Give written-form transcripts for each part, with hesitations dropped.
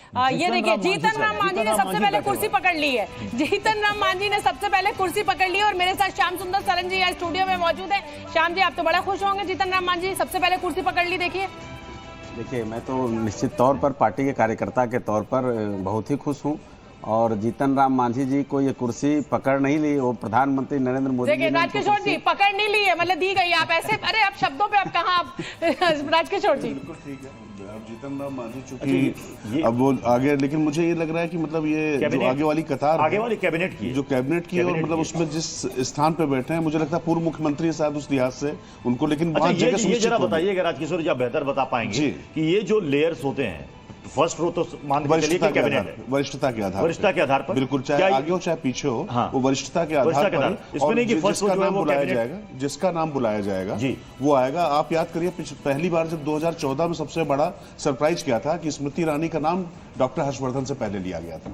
ये देखिए जीतन राम मांझी ने सबसे पहले कुर्सी पकड़ ली है। जीतन राम मांझी ने सबसे पहले कुर्सी पकड़ ली है और मेरे साथ श्याम सुंदर सरन जी यहाँ स्टूडियो में मौजूद है। श्याम जी, आप तो बड़ा खुश होंगे, जीतन राम मांझी सबसे पहले कुर्सी पकड़ ली। देखिए मैं तो निश्चित तौर पर पार्टी के कार्यकर्ता के तौर पर बहुत ही खुश हूँ और जीतन राम मांझी जी को ये कुर्सी पकड़ नहीं ली, वो प्रधानमंत्री नरेंद्र मोदी देखिए राजकिशोर जी पकड़ नहीं ली है, मतलब दी गई। आप ऐसे अरे आप शब्दों पे आप कहाँ राजकिशोर जी? बिल्कुल ठीक है, अब जीतन राम मांझी चूंकि अब वो आगे, लेकिन मुझे ये लग रहा है कि मतलब ये जो आगे वाली कतार, आगे वाली कैबिनेट की, जो कैबिनेट की और मतलब उसमें जिस स्थान पे बैठे हैं, मुझे लगता है पूर्व मुख्यमंत्री शायद उस लिहाज से उनको, लेकिन ये जरा बताइएगा राजकिशोर जी, आप बेहतर बता पाएंगे कि ये जो लेयर्स होते हैं, फर्स्ट रो तो मान के चलिए कि कैबिनेट है, वरिष्ठता के आधार पर बिल्कुल, चाहे आगे हो चाहे पीछे हो, वो वरिष्ठता के आधार पर, इसमें नहीं कि फर्स्ट रो जो बुलाया जाएगा, जिसका नाम बुलाया जाएगा वो आएगा। आप याद करिए पहली बार जब 2014 में सबसे बड़ा सरप्राइज क्या था कि स्मृति ईरानी का नाम डॉक्टर हर्षवर्धन से पहले लिया गया था,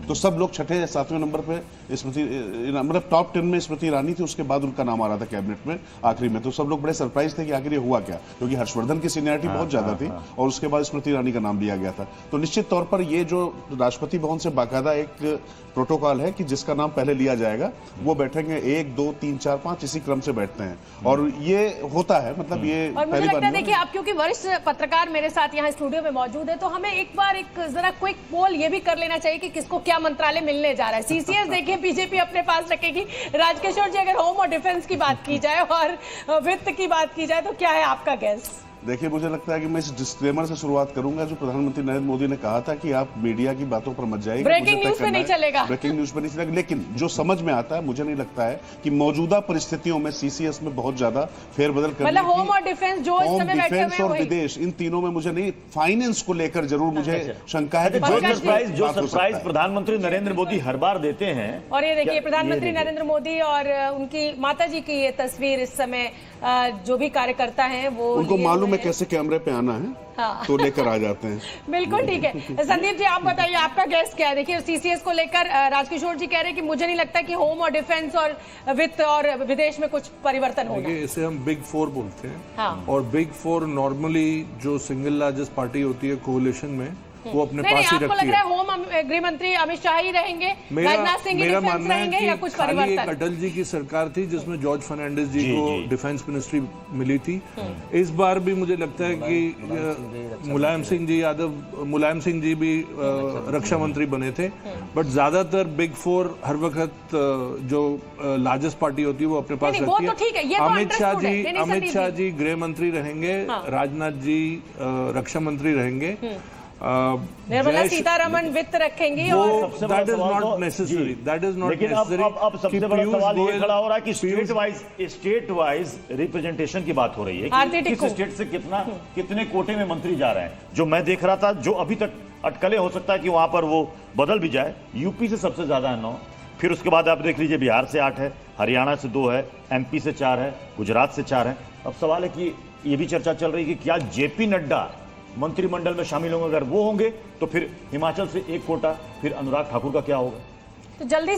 तो सब लोग छठे या सातवें नंबर पे स्मृति, मतलब टॉप 10 में स्मृति ईरानी थी, उसके बाद उनका नाम आ रहा था कैबिनेट में आखिरी में, तो सब लोग बड़े सरप्राइज थे कि आखिर ये हुआ क्या, क्योंकि हर्षवर्धन की सीनियरिटी बहुत ज्यादा थी और उसके बाद स्मृति ईरानी का नाम लिया गया था। तो निश्चित तौर पर ये जो राष्ट्रपति भवन से बाकायदा एक प्रोटोकॉल है कि जिसका नाम पहले लिया जाएगा वो बैठेंगे, 1 2 3 4 5 इसी क्रम से बैठते हैं और ये होता है, मतलब ये पहली बार। देखिए आप क्योंकि वरिष्ठ पत्रकार मेरे साथ यहाँ स्टूडियो में मौजूद है, तो हमें एक बार एक जरा क्विक पोल ये भी कर लेना चाहिए कि किसको क्या मंत्रालय मिलने जा रहा है। सीसीएस देखिए बीजेपी अपने पास रखेगी। राजकिशोर जी, अगर होम और डिफेंस की बात की जाए और वित्त की बात की जाए तो क्या है आपका गैस? देखिए मुझे लगता है कि मैं इस डिस्क्लेमर से शुरुआत करूंगा जो प्रधानमंत्री नरेंद्र मोदी ने कहा था कि आप मीडिया की बातों पर मत जाइए, ब्रेकिंग न्यूज पे नहीं चलेगा, ब्रेकिंग न्यूज पे नहीं चलेगा, लेकिन जो समझ में आता है, मुझे नहीं लगता है कि मौजूदा परिस्थितियों में सीसीएस में बहुत ज्यादा फेरबदल करने, मतलब होम और डिफेंस जो इस समय बैठे हुए हैं और विदेश, इन तीनों में मुझे नहीं, फाइनेंस को लेकर जरूर मुझे शंका है। जो सरप्राइज प्रधानमंत्री नरेंद्र मोदी हर बार देते हैं, और ये देखिए प्रधानमंत्री नरेंद्र मोदी और उनकी माता जी की ये तस्वीर इस समय जो भी कार्यकर्ता हैं वो उनको मालूम है कैसे कैमरे पे आना है, हाँ। तो लेकर आ जाते हैं। बिल्कुल ठीक है। संदीप जी आप बताइए आपका गैस क्या है? देखिए सीसीएस को लेकर राजकिशोर जी कह रहे हैं कि मुझे नहीं लगता कि होम और डिफेंस और वित्त और विदेश में कुछ परिवर्तन होगा। इसे हम बिग 4 बोलते हैं, हाँ। और बिग 4 नॉर्मली जो सिंगल लार्जेस्ट पार्टी होती है कोalition में, वो अपने पास ही रखती है। आपको लग रहा है होम गृह मंत्री अमित शाह ही रहेंगे, राजनाथ सिंह मेरा मानना है कि या कुछ खाली एक अटल जी की सरकार थी जिसमें जॉर्ज फर्नांडिस जी को डिफेंस मिनिस्ट्री मिली थी। इस बार भी मुझे लगता है कि मुलायम सिंह जी भी रक्षा मंत्री बने थे, बट ज्यादातर बिग 4 हर वक्त जो लार्जेस्ट पार्टी होती है वो अपने पास रखती है। अमित शाह जी गृह मंत्री रहेंगे, राजनाथ जी रक्षा मंत्री रहेंगे, निर्मला सीतारमण वित्त रखेंगी, और दैट इज नॉट नेसेसरी, लेकिन अब सबसे बड़ा सवाल ये खड़ा हो रहा है कि स्टेट वाइज रिप्रेजेंटेशन की बात हो रही है कि किस स्टेट से कितने कोटे में मंत्री जा रहे हैं। जो मैं देख रहा था, जो अभी तक अटकलें, हो सकता है कि वहां पर वो बदल भी जाए। यूपी से सबसे ज्यादा है 9, फिर उसके बाद आप देख लीजिए बिहार से 8 है, हरियाणा से 2 है, एमपी से 4 है, गुजरात से 4 है। अब सवाल है कि ये भी चर्चा चल रही है कि क्या जेपी नड्डा मंत्रिमंडल में शामिल होंगे? अगर वो होंगे तो फिर हिमाचल से 1 कोटा, फिर अनुराग ठाकुर का क्या होगा? तो जल्दी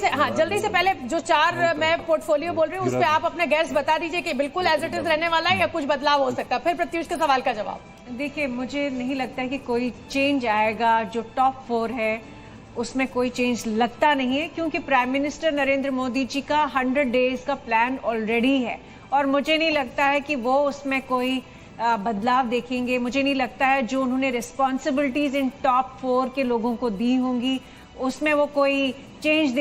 से पहले जो 4 मैं पोर्टफोलियो बोल रही हूँ उस पे आप अपना गैस बता दीजिए कि बिल्कुल एज इट इज रहने वाला है या कुछ बदलाव हो सकता है। फिर प्रत्युष के सवाल का जवाब। देखिए मुझे नहीं लगता है कि कोई चेंज आएगा। जो टॉप 4 है उसमें कोई चेंज लगता नहीं है, क्योंकि प्राइम मिनिस्टर नरेंद्र मोदी जी का 100 डेज का प्लान ऑलरेडी है और मुझे नहीं लगता है कि वो उसमें कोई बदलाव देखेंगे। मुझे नहीं लगता है जो उन्होंने रिस्पॉन्सिबिलिटीज इन टॉप 4 के लोगों को दी होंगी उसमें वो कोई चेंज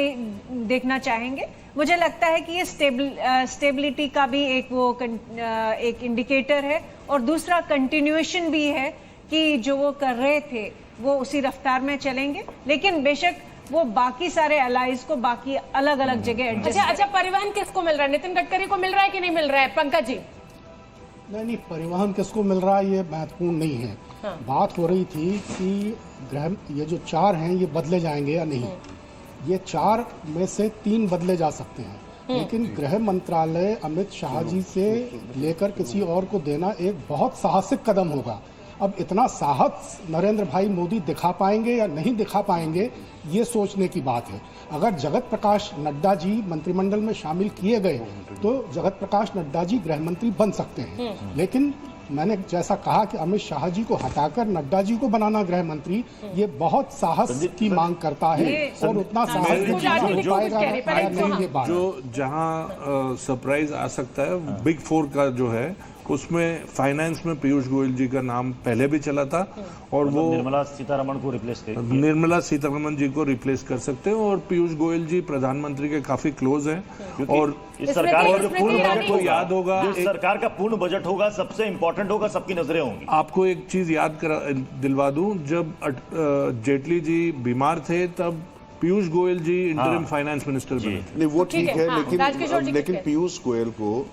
देखना चाहेंगे। मुझे लगता है कि ये स्टेबिलिटी का भी एक इंडिकेटर है और दूसरा कंटिन्यूएशन भी है कि जो वो कर रहे थे वो उसी रफ्तार में चलेंगे, लेकिन बेशक वो बाकी सारे अलाइज को बाकी अलग अलग जगह एडजस्ट। अच्छा, परिवहन किसको मिल रहा है? नितिन गडकरी को मिल रहा है कि नहीं मिल रहा है? पंकज जी। नहीं, परिवहन किसको मिल रहा है ये महत्वपूर्ण नहीं है। हाँ। बात हो रही थी कि ये जो 4 हैं ये बदले जाएंगे या नहीं। ये 4 में से 3 बदले जा सकते हैं, लेकिन गृह मंत्रालय अमित शाह जी से लेकर किसी और को देना एक बहुत साहसिक कदम होगा। अब इतना साहस नरेंद्र भाई मोदी दिखा पाएंगे या नहीं दिखा पाएंगे ये सोचने की बात है। अगर जगत प्रकाश नड्डा जी मंत्रिमंडल में शामिल किए गए तो जगत प्रकाश नड्डा जी गृह मंत्री बन सकते हैं, लेकिन मैंने जैसा कहा कि अमित शाह जी को हटाकर नड्डा जी को बनाना गृह मंत्री, ये बहुत साहस की मांग करता है और उतना साहस हो पाएगा या नहीं, ये बात जो जहां सरप्राइज आ सकता है बिग फोर का जो है, उसमें फाइनेंस में पीयूष गोयल जी का नाम पहले भी चला था और वो निर्मला सीतारमण को रिप्लेस कर निर्मला सीतारमण जी को रिप्लेस कर सकते हैं। और पीयूष गोयल जी प्रधानमंत्री के काफी क्लोज हैं और इस सरकार का जो पूर्ण बजट आपको याद होगा, जो सरकार का पूर्ण बजट होगा सबसे इंपॉर्टेंट होगा, सबकी नजरें होंगी। आपको एक चीज याद दिलवा दूं, जब जेटली जी बीमार थे तब पीयूष गोयल जी इंटरिम फाइनेंस मिनिस्टर बने थे। नहीं वो ठीक है, लेकिन पीयूष गोयल को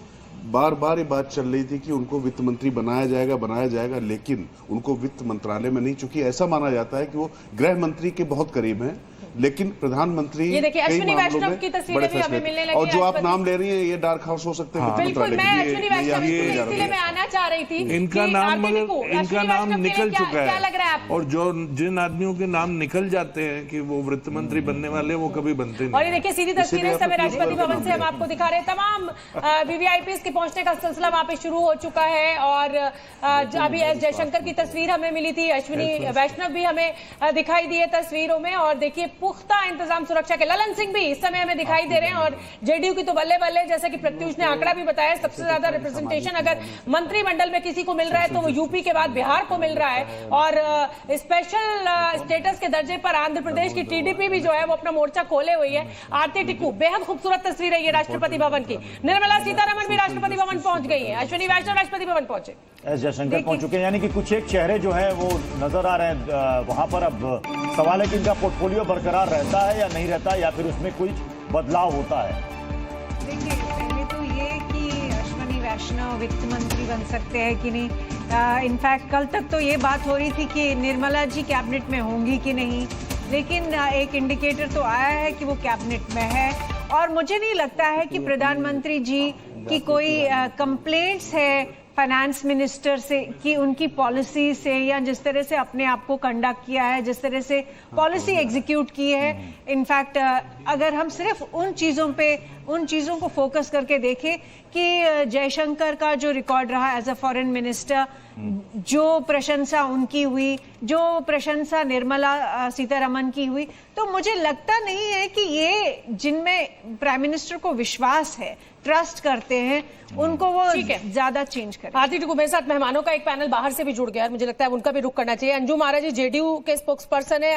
बार बार ये बात चल रही थी कि उनको वित्त मंत्री बनाया जाएगा, लेकिन उनको वित्त मंत्रालय में नहीं, चूंकि ऐसा माना जाता है कि वो गृह मंत्री के बहुत करीब हैं, लेकिन प्रधानमंत्री ये देखिए अश्विनी वैष्णव की बड़े तस्वीरें भी हमें मिलने लगी और जो आप नाम ले रही हैं ये डार्क हाउस हो सकते हैं। बिल्कुल, मैं अश्विनी वैष्णव इसलिए मैं आना चाह रही थी। इनका नाम निकल चुका क्या लग रहा है आपको? और जो जिन आदमियों के नाम निकल जाते हैं कि वो वित्त मंत्री बनने वाले, वो कभी बनते नहीं। और ये देखिए सीधी तस्वीरें इस समय राष्ट्रपति भवन से हम आपको दिखा रहे हैं। तमाम वीवीआईपीज के पहुंचने का सिलसिला वहां पे शुरू हो चुका है और अभी एस जयशंकर की तस्वीर हमें मिली थी, अश्विनी वैष्णव भी हमें दिखाई दिए तस्वीरों में और देखिए पुख्ता इंतजाम सुरक्षा के। ललन सिंह भी इस समय हमें दिखाई दे रहे हैं और जेडीयू की तो बल्ले बल्ले, जैसा कि प्रत्युष ने आंकड़ा भी बताया, सबसे ज्यादा रिप्रेजेंटेशन अगर मंत्रिमंडल में किसी को मिल रहा है तो वो यूपी के बाद बिहार को मिल रहा है और स्पेशल स्टेटस के दर्जे पर आंध्र प्रदेश की टीडीपी भी जो है वो अपना मोर्चा खोले हुई है। आरती टिक्कू, बेहद खूबसूरत तस्वीर है ये राष्ट्रपति भवन की। निर्मला सीतारमण भी राष्ट्रपति भवन पहुंच गई है, अश्विनी वैष्णव राष्ट्रपति भवन पहुंचे, एस जयशंकर पहुंच चुके हैं, यानी कि कुछ एक चेहरे जो है वो नजर आ रहे हैं वहां पर। अब सवाल है कि इनका पोर्टफोलियो बरकरार रहता है या नहीं रहता, या फिर उसमें कोई बदलाव होता है। देखिए पहले तो ये कि अश्विनी वैष्णव वित्त मंत्री बन सकते हैं कि नहीं। इनफैक्ट कल तक तो ये बात हो रही थी कि निर्मला जी कैबिनेट में होंगी कि नहीं, लेकिन एक इंडिकेटर तो आया है कि वो कैबिनेट में है। और मुझे नहीं लगता है कि प्रधानमंत्री जी की कोई कंप्लेंट्स है फाइनेंस मिनिस्टर से कि उनकी पॉलिसी से या जिस तरह से अपने आप को कंडक्ट किया है, जिस तरह से पॉलिसी एग्जीक्यूट की है। इनफैक्ट अगर हम सिर्फ उन चीज़ों को फोकस करके देखें कि जयशंकर का जो रिकॉर्ड रहा एज अ फॉरेन मिनिस्टर, जो प्रशंसा उनकी हुई, जो प्रशंसा निर्मला सीतारमण की हुई, तो मुझे लगता नहीं है कि ये जिनमें प्राइम मिनिस्टर को विश्वास है, ट्रस्ट करते हैं, उनको वो ज्यादा चेंज करें। आरती टिक्कू मेरे साथ मेहमानों का एक पैनल बाहर से भी जुड़ गया है, मुझे लगता है उनका भी रुख करना चाहिए। अंजुम आरा जी जेडीयू के स्पोक्स पर्सन है,